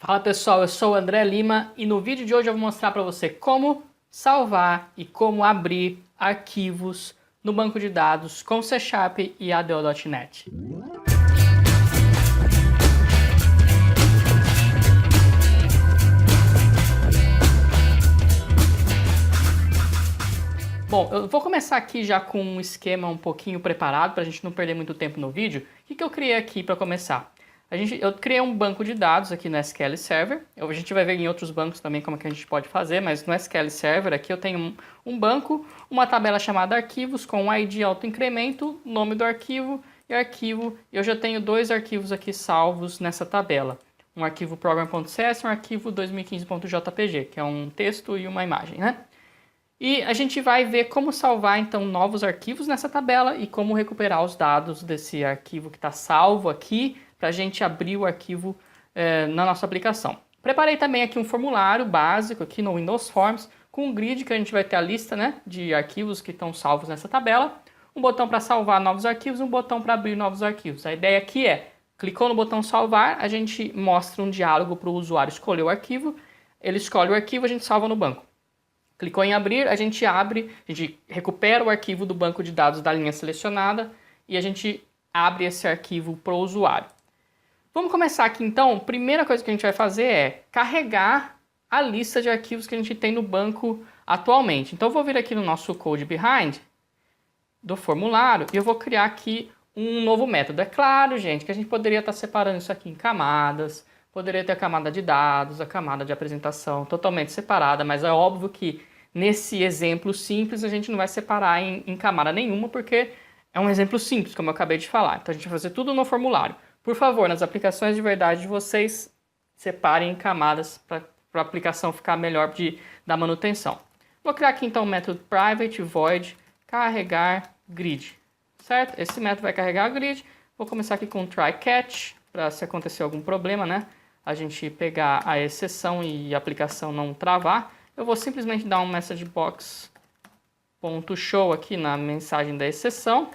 Fala pessoal, eu sou o André Lima e no vídeo de hoje eu vou mostrar para você como salvar e como abrir arquivos no banco de dados com C# e ADO.NET. Bom, eu vou começar aqui já com um esquema um pouquinho preparado para a gente não perder muito tempo no vídeo. O que eu criei aqui para começar? Eu criei um banco de dados aqui no SQL Server. A gente vai ver em outros bancos também como é que a gente pode fazer, mas no SQL Server aqui eu tenho um banco, uma tabela chamada arquivos com um ID autoincremento, nome do arquivo e arquivo. Eu já tenho dois arquivos aqui salvos nessa tabela. Um arquivo program.cs e um arquivo 2015.jpg, que é um texto e uma imagem, né? E a gente vai ver como salvar então novos arquivos nessa tabela e como recuperar os dados desse arquivo que está salvo aqui para a gente abrir o arquivo na nossa aplicação. Preparei também aqui um formulário básico aqui no Windows Forms com um grid que a gente vai ter a lista, né, de arquivos que estão salvos nessa tabela, um botão para salvar novos arquivos e um botão para abrir novos arquivos. A ideia aqui é, clicou no botão salvar, a gente mostra um diálogo para o usuário escolher o arquivo, ele escolhe o arquivo, a gente salva no banco. Clicou em abrir, a gente abre, a gente recupera o arquivo do banco de dados da linha selecionada e a gente abre esse arquivo para o usuário. Vamos começar aqui então. A primeira coisa que a gente vai fazer é carregar a lista de arquivos que a gente tem no banco atualmente. Então eu vou vir aqui no nosso code behind do formulário e eu vou criar aqui um novo método. É claro, gente, que a gente poderia estar separando isso aqui em camadas, poderia ter a camada de dados, a camada de apresentação totalmente separada, mas é óbvio que nesse exemplo simples a gente não vai separar em camada nenhuma, porque é um exemplo simples, como eu acabei de falar. Então a gente vai fazer tudo no formulário. Por favor, nas aplicações de verdade, vocês separem em camadas para a aplicação ficar melhor da manutenção. Vou criar aqui então o método private void carregar grid, certo? Esse método vai carregar o grid. Vou começar aqui com try catch, para se acontecer algum problema, né, a gente pegar a exceção e a aplicação não travar. Eu vou simplesmente dar um messagebox.show aqui na mensagem da exceção.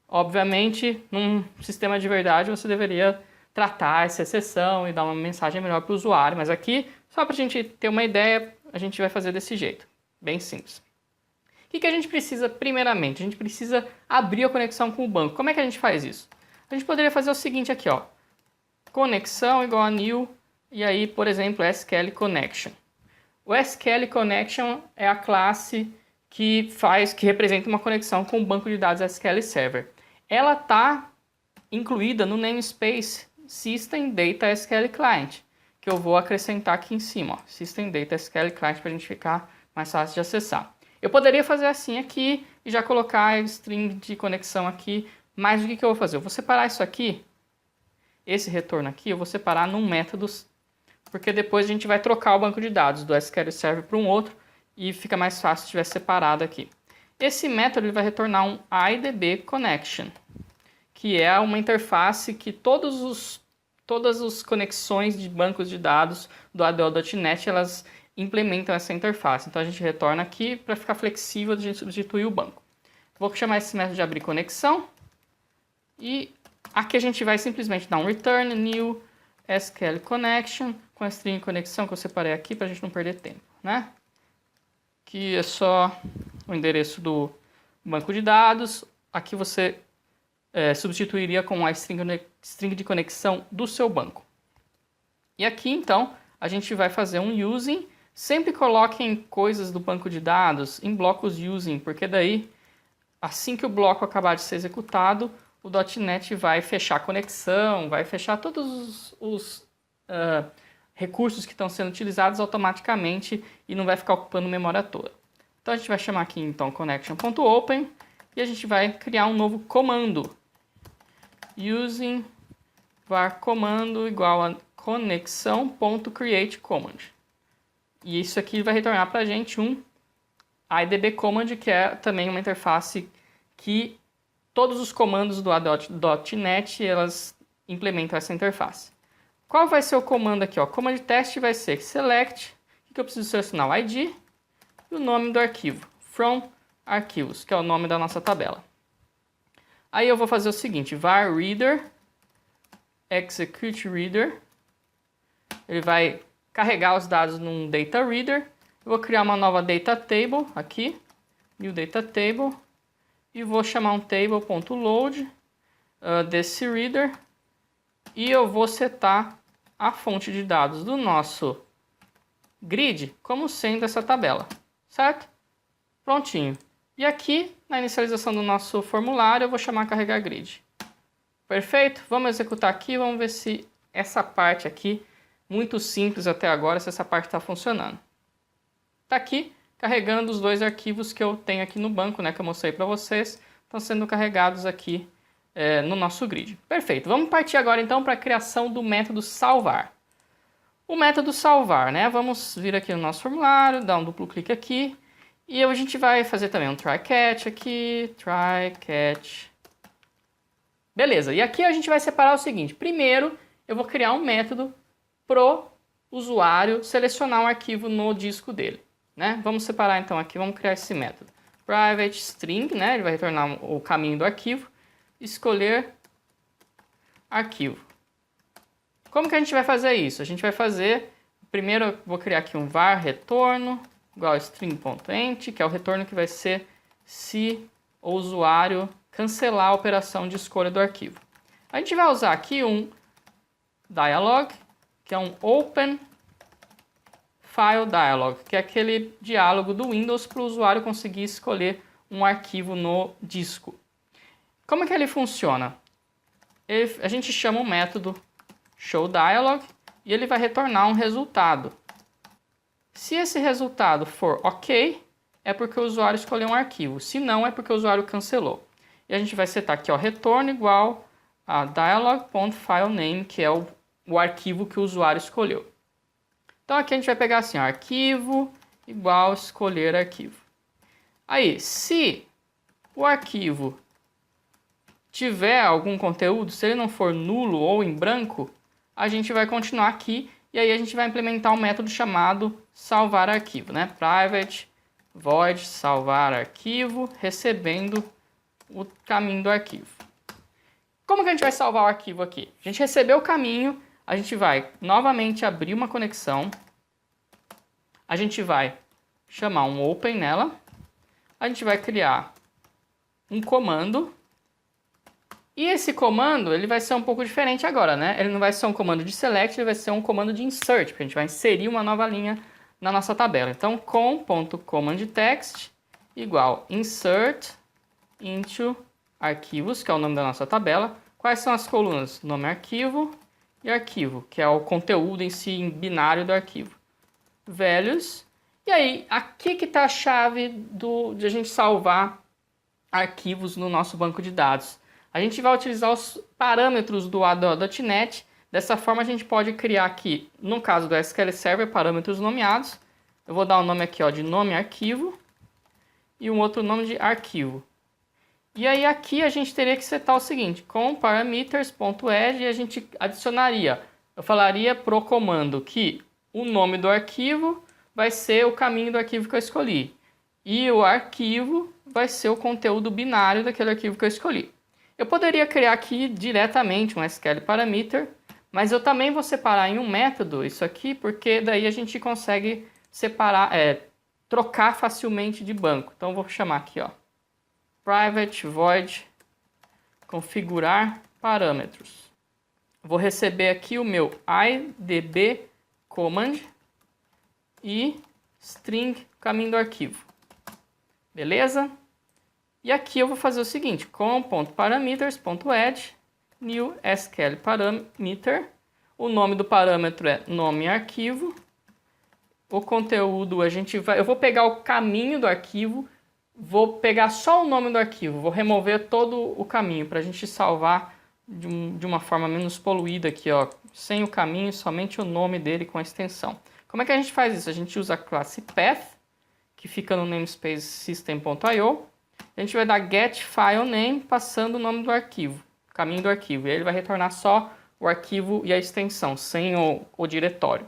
Obviamente, num sistema de verdade, você deveria tratar essa exceção e dar uma mensagem melhor para o usuário. Mas aqui, só para a gente ter uma ideia, a gente vai fazer desse jeito. Bem simples. O que a gente precisa primeiramente? A gente precisa abrir a conexão com o banco. Como é que a gente faz isso? A gente poderia fazer o seguinte aqui, ó. Conexão igual a new, e aí, por exemplo, SQL Connection. O SQL Connection é a classe que representa uma conexão com o banco de dados SQL Server. Ela está incluída no namespace System Data SQL Client, que eu vou acrescentar aqui em cima, ó, System Data SQL Client, para a gente ficar mais fácil de acessar. Eu poderia fazer assim aqui e já colocar a string de conexão aqui, mas o que eu vou fazer? Eu vou separar isso aqui, esse retorno aqui, eu vou separar num método, porque depois a gente vai trocar o banco de dados do SQL Server para um outro e fica mais fácil se estiver separado aqui. Esse método ele vai retornar um IDB Connection, que é uma interface que todas as conexões de bancos de dados do ADO.NET elas implementam essa interface. Então a gente retorna aqui para ficar flexível de a gente substituir o banco. Vou chamar esse método de abrir conexão e aqui a gente vai simplesmente dar um return new SQL connection com a string conexão que eu separei aqui para a gente não perder tempo, né? Que é só o endereço do banco de dados. Aqui você substituiria com a string de conexão do seu banco. E aqui então a gente vai fazer um using. Sempre coloquem coisas do banco de dados em blocos using, porque daí assim que o bloco acabar de ser executado, o .NET vai fechar a conexão, vai fechar todos os recursos que estão sendo utilizados automaticamente e não vai ficar ocupando memória toda. Então a gente vai chamar aqui então connection.open e a gente vai criar um novo comando. Using var comando igual a conexão.createCommand. E isso aqui vai retornar para a gente um IDB command, que é também uma interface que todos os comandos do ADO.NET elas implementam essa interface. Qual vai ser o comando aqui? O comando de teste vai ser select, que eu preciso selecionar o ID e o nome do arquivo, from arquivos, que é o nome da nossa tabela. Aí eu vou fazer o seguinte, var reader execute reader ele vai carregar os dados num data reader. Eu vou criar uma nova data table aqui, new data table, e vou chamar um table.load desse reader, e eu vou setar a fonte de dados do nosso grid como sendo essa tabela, certo? Prontinho. E aqui, na inicialização do nosso formulário, eu vou chamar carregar grid. Perfeito? Vamos executar aqui, vamos ver se essa parte aqui, muito simples até agora, se essa parte está funcionando. Está aqui, carregando os dois arquivos que eu tenho aqui no banco, né, que eu mostrei para vocês, estão sendo carregados aqui no nosso grid. Perfeito. Vamos partir agora então para a criação do método salvar. O método salvar, né? Vamos vir aqui no nosso formulário, dar um duplo clique aqui, e a gente vai fazer também um try catch aqui, try catch. Beleza, e aqui a gente vai separar o seguinte. Primeiro, eu vou criar um método pro usuário selecionar um arquivo no disco dele, né? Vamos separar então aqui, vamos criar esse método. Private string, né? Ele vai retornar o caminho do arquivo. Escolher arquivo. Como que a gente vai fazer isso? A gente vai fazer, primeiro eu vou criar aqui um var retorno igual a string.ent, que é o retorno que vai ser se o usuário cancelar a operação de escolha do arquivo. A gente vai usar aqui um dialog, que é um open file dialog, que é aquele diálogo do Windows para o usuário conseguir escolher um arquivo no disco. Como é que ele funciona? A gente chama o método showDialog e ele vai retornar um resultado. Se esse resultado for ok, é porque o usuário escolheu um arquivo. Se não, é porque o usuário cancelou. E a gente vai setar aqui, ó, retorno igual a dialog.filename, que é o arquivo que o usuário escolheu. Então aqui a gente vai pegar assim, ó, arquivo igual escolher arquivo. Aí, se o arquivo tiver algum conteúdo, se ele não for nulo ou em branco, a gente vai continuar aqui e aí a gente vai implementar um método chamado salvar arquivo, né? Private void salvar arquivo, recebendo o caminho do arquivo. Como que a gente vai salvar o arquivo aqui? A gente recebeu o caminho, a gente vai novamente abrir uma conexão, a gente vai chamar um open nela, a gente vai criar um comando. E esse comando, ele vai ser um pouco diferente agora, né? Ele não vai ser um comando de select, ele vai ser um comando de insert, porque a gente vai inserir uma nova linha na nossa tabela. Então, com.commandText igual insert into arquivos, que é o nome da nossa tabela. Quais são as colunas? Nome arquivo e arquivo, que é o conteúdo em si, em binário do arquivo. Values. E aí, aqui que está a chave de a gente salvar arquivos no nosso banco de dados. A gente vai utilizar os parâmetros do ADO.NET. Dessa forma, a gente pode criar aqui, no caso do SQL Server, parâmetros nomeados. Eu vou dar um nome aqui, ó, de nome arquivo e um outro nome de arquivo. E aí aqui a gente teria que setar o seguinte, com parameters.add, e a gente adicionaria, eu falaria pro comando que o nome do arquivo vai ser o caminho do arquivo que eu escolhi. E o arquivo vai ser o conteúdo binário daquele arquivo que eu escolhi. Eu poderia criar aqui diretamente um SQL parameter, mas eu também vou separar em um método isso aqui, porque daí a gente consegue separar, trocar facilmente de banco. Então eu vou chamar aqui, ó, private void configurar parâmetros. Vou receber aqui o meu idb command e string caminho do arquivo. Beleza? E aqui eu vou fazer o seguinte, com.parameters.add new SQL parameter. O nome do parâmetro é nome arquivo. O conteúdo eu vou pegar o caminho do arquivo, vou pegar só o nome do arquivo, vou remover todo o caminho para a gente salvar de uma forma menos poluída aqui, ó, sem o caminho, somente o nome dele com a extensão. Como é que a gente faz isso? A gente usa a classe path, que fica no namespace system.io. A gente vai dar getFileName passando o nome do arquivo, o caminho do arquivo. E aí ele vai retornar só o arquivo e a extensão, sem o diretório.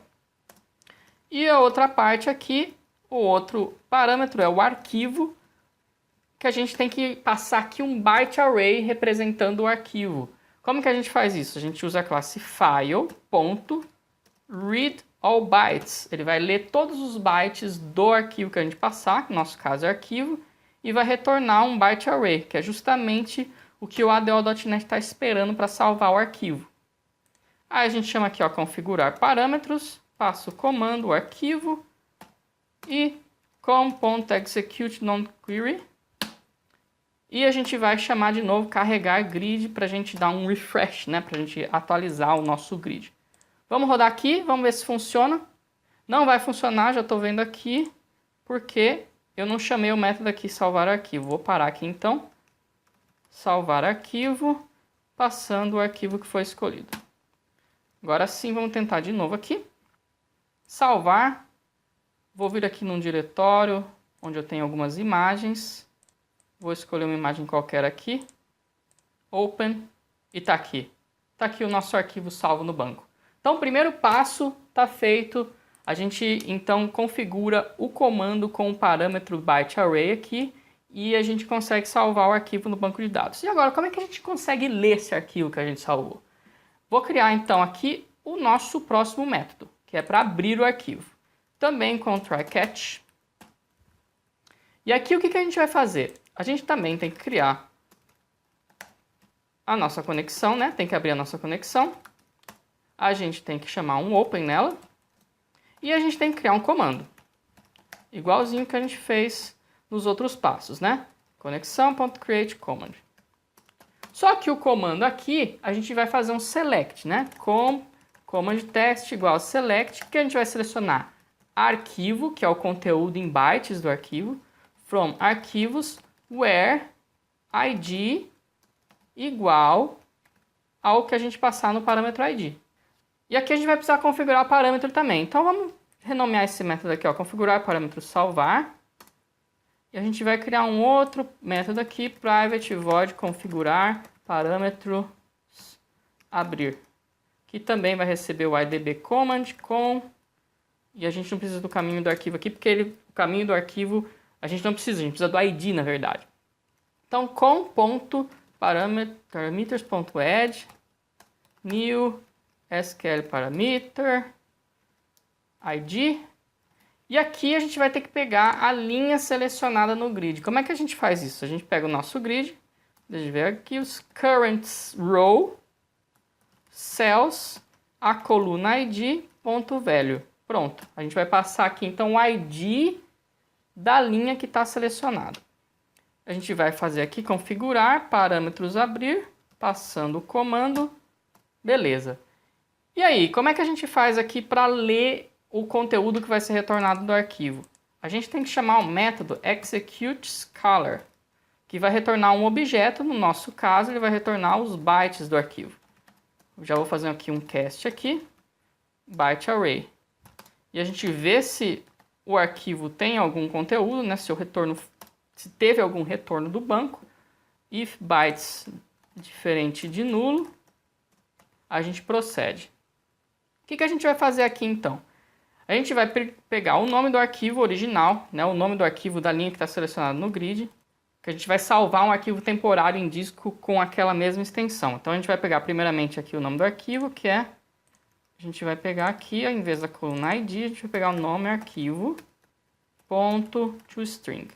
E a outra parte aqui, o outro parâmetro é o arquivo, que a gente tem que passar aqui um byte array representando o arquivo. Como que a gente faz isso? A gente usa a classe file.array read all bytes. Ele vai ler todos os bytes do arquivo que a gente passar, que no nosso caso é arquivo, e vai retornar um byte array, que é justamente o que o ADO.NET está esperando para salvar o arquivo. Aí a gente chama aqui, ó, configurar parâmetros, passa o comando, o arquivo, e com.execute non-query. E a gente vai chamar de novo carregar grid para a gente dar um refresh, né? Para a gente atualizar o nosso grid. Vamos rodar aqui, vamos ver se funciona. Não vai funcionar, já estou vendo aqui, porque eu não chamei o método aqui salvar arquivo. Vou parar aqui então. Salvar arquivo, passando o arquivo que foi escolhido. Agora sim, vamos tentar de novo aqui. Salvar. Vou vir aqui num diretório onde eu tenho algumas imagens. Vou escolher uma imagem qualquer aqui. Open. E está aqui. Está aqui o nosso arquivo salvo no banco. Então, o primeiro passo está feito. A gente, então, configura o comando com o parâmetro byte array aqui. E a gente consegue salvar o arquivo no banco de dados. E agora, como é que a gente consegue ler esse arquivo que a gente salvou? Vou criar, então, aqui o nosso próximo método, que é para abrir o arquivo. Também com try catch. E aqui o que a gente vai fazer? A gente também tem que criar a nossa conexão, né? Tem que abrir a nossa conexão. A gente tem que chamar um open nela. E a gente tem que criar um comando. Igualzinho que a gente fez nos outros passos, né? Conexão.create command. Só que o comando aqui, a gente vai fazer um select, né? Command text igual select, que a gente vai selecionar arquivo, que é o conteúdo em bytes do arquivo, from arquivos, where id igual ao que a gente passar no parâmetro id. E aqui a gente vai precisar configurar o parâmetro também. Então vamos renomear esse método aqui, ó, configurar parâmetro salvar. E a gente vai criar um outro método aqui, private void configurar parâmetro abrir. Que também vai receber o idb command com. E a gente não precisa do caminho do arquivo aqui, porque o caminho do arquivo a gente não precisa, a gente precisa do id na verdade. Então com.parameters.add new SQL parameter id. E aqui a gente vai ter que pegar a linha selecionada no grid. Como é que a gente faz isso? A gente pega o nosso grid, deixa eu ver aqui os current row, cells, a coluna id, ponto value. Pronto, a gente vai passar aqui então o id da linha que está selecionada. A gente vai fazer aqui configurar, parâmetros abrir, passando o comando, beleza. E aí, como é que a gente faz aqui para ler o conteúdo que vai ser retornado do arquivo? A gente tem que chamar o método executeScalar, que vai retornar um objeto, no nosso caso ele vai retornar os bytes do arquivo. Eu já vou fazer aqui um cast aqui, byte array. E a gente vê se o arquivo tem algum conteúdo, né? Se teve algum retorno do banco. If bytes diferente de nulo, a gente procede. O que a gente vai fazer aqui então? A gente vai pegar o nome do arquivo original, né? O nome do arquivo da linha que está selecionado no grid, que a gente vai salvar um arquivo temporário em disco com aquela mesma extensão. Então a gente vai pegar primeiramente aqui o nome do arquivo, que é... A gente vai pegar aqui, ao invés da coluna id, a gente vai pegar o nome arquivo .toString.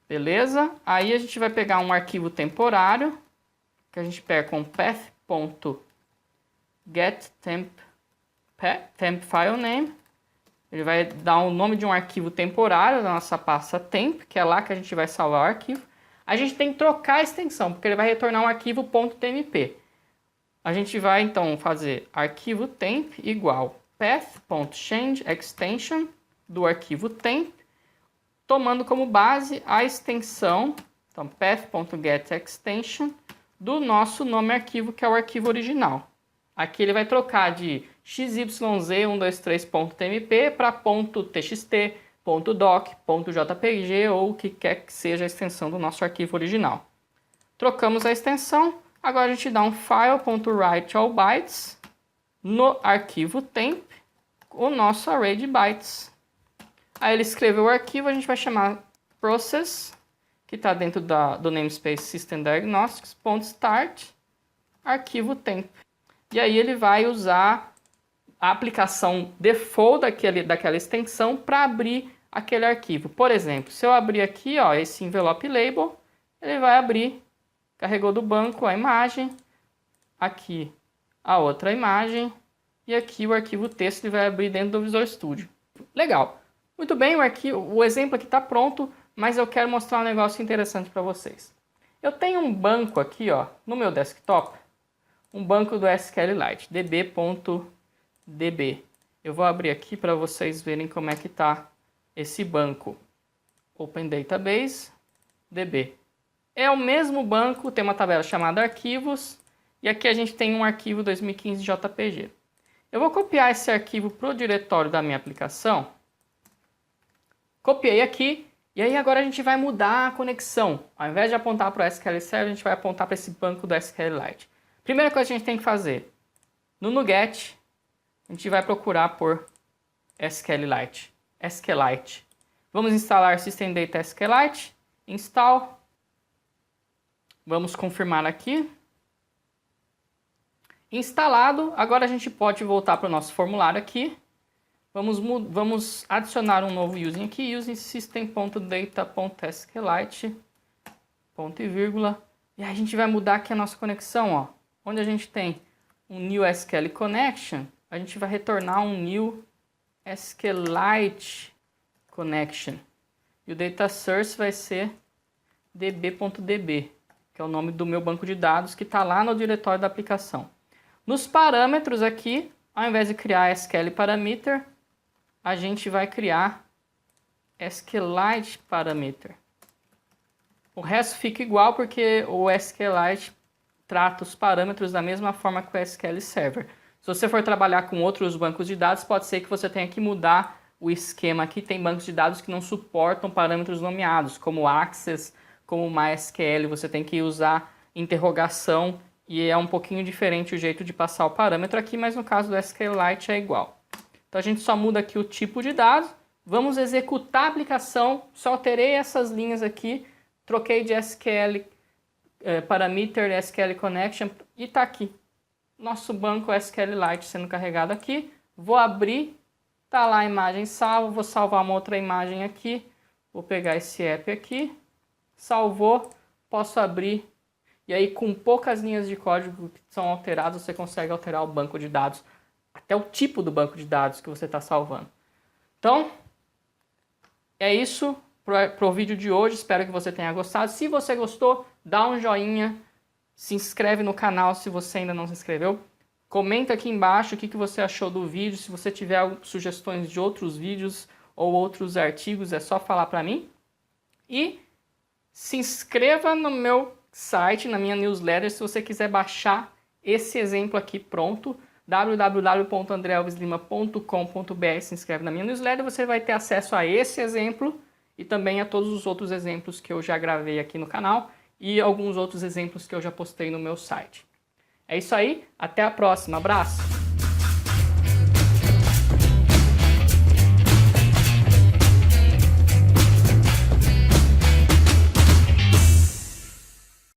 Beleza? Aí a gente vai pegar um arquivo temporário, que a gente pega com path.getTemp.filename. Ele vai dar o nome de um arquivo temporário da nossa pasta temp, que é lá que a gente vai salvar o arquivo. A gente tem que trocar a extensão, porque ele vai retornar um arquivo .tmp. A gente vai então fazer arquivo temp igual path.changeExtension do arquivo temp, tomando como base a extensão, então path.getExtension do nosso nome arquivo, que é o arquivo original. Aqui ele vai trocar de xyz123.tmp para .txt, .doc, .jpg ou o que quer que seja a extensão do nosso arquivo original. Trocamos a extensão. Agora a gente dá um file.writeAllBytes no arquivo temp, o nosso array de bytes. Aí ele escreveu o arquivo, a gente vai chamar process, que está dentro do namespace systemdiagnostics.start, arquivo temp. E aí ele vai usar a aplicação default daquela extensão para abrir aquele arquivo. Por exemplo, se eu abrir aqui, ó, esse envelope label, ele vai abrir, carregou do banco a imagem, aqui a outra imagem, e aqui o arquivo texto ele vai abrir dentro do Visual Studio. Legal. Muito bem, o exemplo aqui está pronto, mas eu quero mostrar um negócio interessante para vocês. Eu tenho um banco aqui, ó, no meu desktop, um banco do SQLite, db.db. Eu vou abrir aqui para vocês verem como é que está esse banco. Open Database, db. É o mesmo banco, tem uma tabela chamada arquivos, e aqui a gente tem um arquivo 2015 JPG. Eu vou copiar esse arquivo para o diretório da minha aplicação. Copiei aqui, e aí agora a gente vai mudar a conexão. Ao invés de apontar para o SQL Server, a gente vai apontar para esse banco do SQLite. Primeira coisa que a gente tem que fazer, no NuGet, a gente vai procurar por SQLite. Vamos instalar System Data SQLite, install. Vamos confirmar aqui. Instalado, agora a gente pode voltar para o nosso formulário aqui. Vamos adicionar um novo using aqui, using system.data.sqlite, ponto e vírgula. E aí a gente vai mudar aqui a nossa conexão, ó. Onde a gente tem um new SQL connection, a gente vai retornar um new SQLite connection. E o data source vai ser db.db, que é o nome do meu banco de dados que está lá no diretório da aplicação. Nos parâmetros aqui, ao invés de criar SQL parameter, a gente vai criar SQLite parameter. O resto fica igual porque o SQLite trata os parâmetros da mesma forma que o SQL Server. Se você for trabalhar com outros bancos de dados, pode ser que você tenha que mudar o esquema aqui. Tem bancos de dados que não suportam parâmetros nomeados, como Access, como MySQL. Você tem que usar interrogação e é um pouquinho diferente o jeito de passar o parâmetro aqui, mas no caso do SQLite é igual. Então a gente só muda aqui o tipo de dados, vamos executar a aplicação, só alterei essas linhas aqui, troquei de SQL parameter, SQL connection e está aqui. Nosso banco SQLite sendo carregado aqui, vou abrir, está lá a imagem salva, vou salvar uma outra imagem aqui, vou pegar esse app aqui, salvou, posso abrir, e aí com poucas linhas de código que são alteradas, você consegue alterar o banco de dados, até o tipo do banco de dados que você está salvando. Então, é isso para o vídeo de hoje, espero que você tenha gostado. Se você gostou, dá um joinha, se inscreve no canal se você ainda não se inscreveu. Comenta aqui embaixo o que você achou do vídeo, se você tiver sugestões de outros vídeos ou outros artigos, é só falar para mim. E se inscreva no meu site, na minha newsletter, se você quiser baixar esse exemplo aqui pronto, www.andrealveslima.com.br, se inscreve na minha newsletter, você vai ter acesso a esse exemplo e também a todos os outros exemplos que eu já gravei aqui no canal e alguns outros exemplos que eu já postei no meu site. É isso aí, até a próxima, abraço!